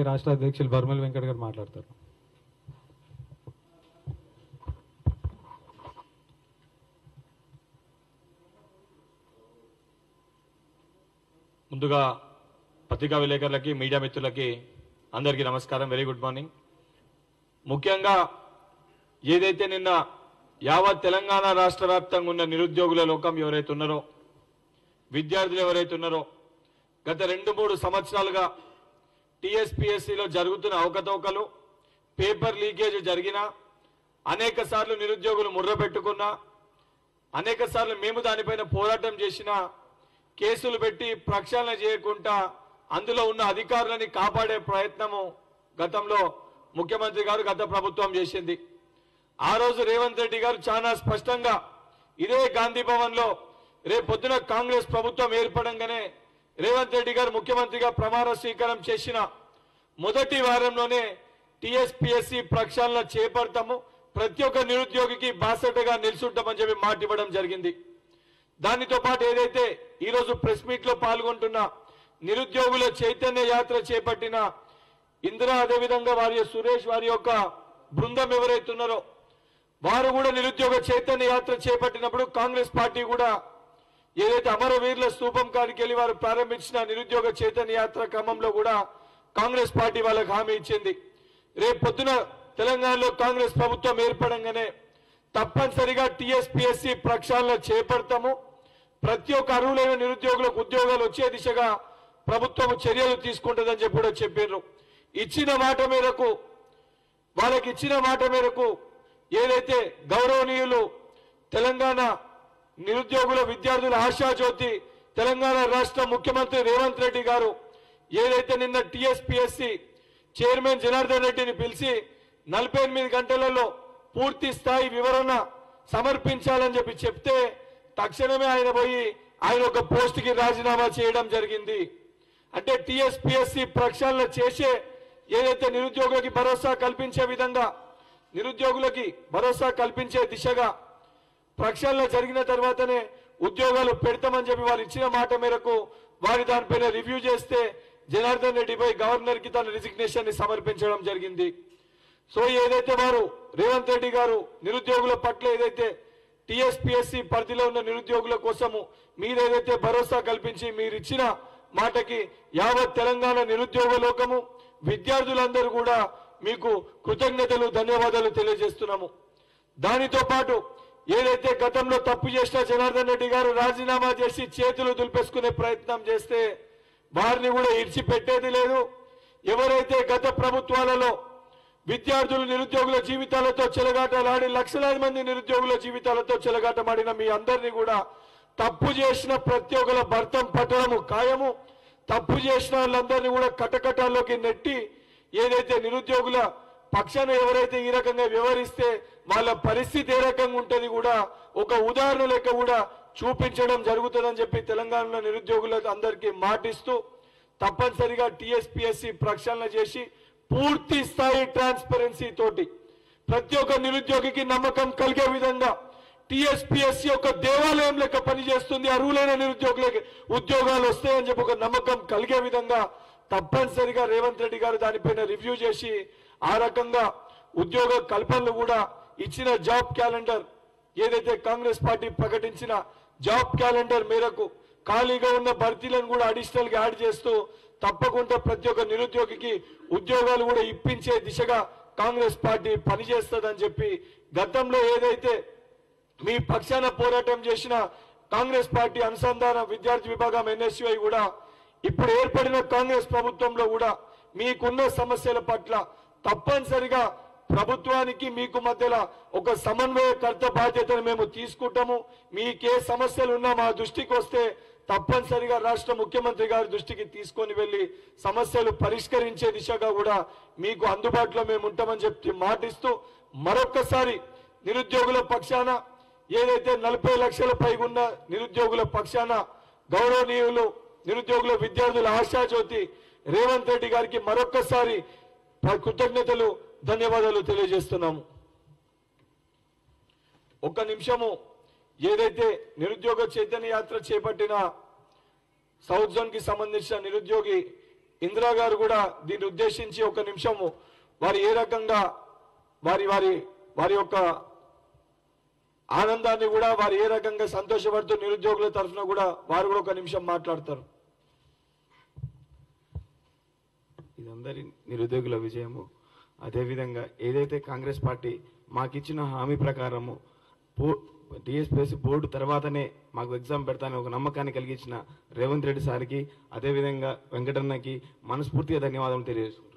రాష్ట్ర అధ్యక్షులు బర్మల్ వెంకట్ గారు మాట్లాడతారు. ముందుగా పత్రికా విలేకరులకి మీడియా మిత్రులకి అందరికీ నమస్కారం. Very good morning. ముఖ్యంగా ఏదైతే నిన్న యావత్ తెలంగాణ రాష్ట్ర వ్యాప్తంగా ఉన్న నిరుద్యోగుల లోకం ఎవరైతే ఉన్నారో, విద్యార్థులు ఎవరైతే ఉన్నారో, గత 2-3 సంవత్సరాలుగా టీఎస్పీఎస్సీలో జరుగుతున్న అవకతవకలు, పేపర్ లీకేజ్ జరిగినా, అనేక సార్లు నిరుద్యోగులు ముర్ర పెట్టుకున్నా, అనేక సార్లు మేము దానిపైన పోరాటం చేసినా, కేసులు పెట్టి ప్రక్షాళన చేయకుండా అందులో ఉన్న అధికారులని కాపాడే ప్రయత్నము గతంలో ముఖ్యమంత్రి గారు గత ప్రభుత్వం చేసింది. ఆ రోజు రేవంత్ రెడ్డి గారు చాలా స్పష్టంగా ఇదే గాంధీ భవన్ లో రేపొద్దున కాంగ్రెస్ ప్రభుత్వం ఏర్పడంగానే రేవంత్ రెడ్డి గారు ముఖ్యమంత్రిగా ప్రమాణ స్వీకారం చేసిన మొదటి వారంలోనే టీఎస్పీఎస్సీ ప్రక్షాళన చేపడతాము, ప్రతి ఒక్క నిరుద్యోగికి బాసటగా నిల్చుంటామని చెప్పి మాట ఇవ్వడం జరిగింది. దానితో పాటు ఏదైతే ఈరోజు ప్రెస్ మీట్ లో పాల్గొంటున్న నిరుద్యోగుల చైతన్య యాత్ర చేపట్టిన ఇందిరా, అదేవిధంగా వారి సురేష్ వారి యొక్క బృందం ఎవరైతే ఉన్నారో వారు కూడా నిరుద్యోగ చైతన్య యాత్ర చేపట్టినప్పుడు కాంగ్రెస్ పార్టీ కూడా ఏదైతే అమరవీరుల స్తూపం కాడికి వెళ్ళి వారు ప్రారంభించిన నిరుద్యోగ చైతన్య యాత్ర క్రమంలో కూడా కాంగ్రెస్ పార్టీ వాళ్ళకి హామీ ఇచ్చింది. రేపు పొద్దున తెలంగాణలో కాంగ్రెస్ ప్రభుత్వం ఏర్పడంగానే తప్పనిసరిగా టీఎస్పీఎస్సీ ప్రక్షాళన చేపడతాము, ప్రతి ఒక్క అర్హులైన నిరుద్యోగులకు ఉద్యోగాలు వచ్చే దిశగా ప్రభుత్వం చర్యలు తీసుకుంటుందని చెప్పి కూడా చెప్పారు. ఇచ్చిన మాట మేరకు, వాళ్ళకి ఇచ్చిన మాట మేరకు ఏదైతే గౌరవనీయులు తెలంగాణ నిరుద్యోగుల విద్యార్థుల ఆశాజ్యోతి తెలంగాణ రాష్ట్ర ముఖ్యమంత్రి రేవంత్ రెడ్డి గారు ఏదైతే నిన్న టీఎస్పీఎస్సీ చైర్మన్ జనార్దన్ రెడ్డిని పిలిచి 48 గంటలలో పూర్తి స్థాయి వివరణ సమర్పించాలని చెప్పి చెప్తే తక్షణమే ఆయన పోయి ఆయన ఒక పోస్ట్ కి రాజీనామా చేయడం జరిగింది. అంటే టీఎస్పీఎస్సీ ప్రక్షాళన చేసే ఏదైతే నిరుద్యోగులకి భరోసా కల్పించే విధంగా, నిరుద్యోగులకి భరోసా కల్పించే దిశగా ప్రక్షాళన జరిగిన తర్వాతనే ఉద్యోగాలు పెడతామని చెప్పి వారు ఇచ్చిన మాట మేరకు వారి దానిపైన రివ్యూ చేస్తే జనార్దన్ రెడ్డి పై గవర్నర్ కి తన రిజిగ్నేషన్ ని సమర్పించడం జరిగింది. సో ఏదైతే వారు రేవంత్ రెడ్డి గారు నిరుద్యోగుల పట్ల ఏదైతే టీఎస్పీఎస్సీ పరిధిలో ఉన్న నిరుద్యోగుల కోసము మీరేదైతే భరోసా కల్పించి మీరు ఇచ్చిన మాటకి యావత్ తెలంగాణ నిరుద్యోగ లోకము, విద్యార్థులందరూ కూడా మీకు కృతజ్ఞతలు, ధన్యవాదాలు తెలియజేస్తున్నాము. దానితో పాటు ఏదైతే గతంలో తప్పు చేసిన జనార్దన్ రెడ్డి గారు రాజీనామా చేసి చేతులు దులిపేసుకునే ప్రయత్నం చేస్తే వారిని కూడా ఇడిచిపెట్టేది లేదు. ఎవరైతే గత ప్రభుత్వాలలో విద్యార్థులు నిరుద్యోగుల జీవితాలతో చెలగాటలాడి లక్షలాది మంది నిరుద్యోగుల జీవితాలతో చెలగాటమాడిన మీ అందరినీ కూడా తప్పు చేసిన ప్రతి ఒక్కల భర్తం పట్టడము ఖాయము. తప్పు చేసిన వాళ్ళందరినీ కూడా కటకటాల్లోకి నెట్టి ఏదైతే నిరుద్యోగుల పక్షాన ఎవరైతే ఈ రకంగా వ్యవహరిస్తే వాళ్ళ పరిస్థితి ఏ రకంగా ఉంటది కూడా ఒక ఉదాహరణ లెక్క కూడా చూపించడం జరుగుతుందని చెప్పి తెలంగాణలో నిరుద్యోగుల అందరికీ మాటిస్తూ తప్పనిసరిగా టీఎస్పీఎస్సీ ప్రక్షాళన చేసి పూర్తి స్థాయి ట్రాన్స్పరెన్సీ తోటి ప్రతి ఒక్క నిరుద్యోగికి నమ్మకం కలిగే విధంగా టీఎస్పీఎస్సీ ఒక దేవాలయం లెక్క పనిచేస్తుంది, అర్హులైన నిరుద్యోగులకి ఉద్యోగాలు వస్తాయని చెప్పి ఒక నమ్మకం కలిగే విధంగా తప్పనిసరిగా రేవంత్ రెడ్డి గారు దానిపైన రివ్యూ చేసి ఆ రకంగా ఉద్యోగ కల్పనలు కూడా ఇచ్చిన జాబ్ క్యాలెండర్ ఏదైతే కాంగ్రెస్ పార్టీ ప్రకటించిన జాబ్ క్యాలెండర్ మేరకు ఖాళీగా ఉన్న భర్తీలను కూడా అడిషనల్ గా యాడ్ చేస్తూ తప్పకుండా ప్రతి ఒక్క నిరుద్యోగికి ఉద్యోగాలు కూడా ఇప్పించే దిశగా కాంగ్రెస్ పార్టీ పనిచేస్తుందని చెప్పి గతంలో ఏదైతే మీ పక్షాన పోరాటం చేసిన కాంగ్రెస్ పార్టీ అనుసంధాన విద్యార్థి విభాగం ఎన్ఎస్యుఐ కూడా ఇప్పుడు ఏర్పడిన కాంగ్రెస్ ప్రభుత్వంలో కూడా మీకున్న సమస్యల పట్ల తప్పనిసరిగా ప్రభుత్వానికి మీకు మధ్యలో ఒక సమన్వయకర్త బాధ్యతను మేము తీసుకుంటాము. మీకే సమస్యలు ఉన్నా మా దృష్టికి వస్తే తప్పనిసరిగా రాష్ట్ర ముఖ్యమంత్రి గారి దృష్టికి తీసుకొని వెళ్లి సమస్యలు పరిష్కరించే దిశగా కూడా మీకు అందుబాటులో మేము ఉంటామని చెప్పి మాటిస్తూ మరొక్కసారి నిరుద్యోగుల పక్షాన ఏదైతే 40 లక్షల పైగున్న నిరుద్యోగుల పక్షాన గౌరవనీయులు నిరుద్యోగుల విద్యార్థుల ఆశాజ్యోతి రేవంత్ రెడ్డి గారికి మరొక్కసారి కృతజ్ఞతలు, ధన్యవాదాలు తెలియజేస్తున్నాము. ఒక్క నిమిషము ఏదైతే నిరుద్యోగ చైతన్య యాత్ర చేపట్టిన సౌత్ జోన్ కి సంబంధించిన నిరుద్యోగి ఇందిరా గారు కూడా దీన్ని ఉద్దేశించి ఒక నిమిషము వారు ఏ రకంగా వారి వారి వారి యొక్క ఆనందాన్ని కూడా వారు ఏ రకంగా సంతోషపడుతూ నిరుద్యోగుల తరఫున కూడా వారు కూడా ఒక నిమిషం మాట్లాడతారు. ఇదందరి నిరుద్యోగుల విజయము. అదేవిధంగా ఏదైతే కాంగ్రెస్ పార్టీ మాకిచ్చిన హామీ ప్రకారము టీఎస్పీఎస్సీ బోర్డు తర్వాతనే మాకు ఎగ్జామ్ పెడతానని ఒక నమ్మకాన్ని కలిగించిన రేవంత్ రెడ్డి సార్కి, అదేవిధంగా వెంకటన్నకి మనస్ఫూర్తిగా ధన్యవాదాలు తెలియజేసుకుంటున్నాను.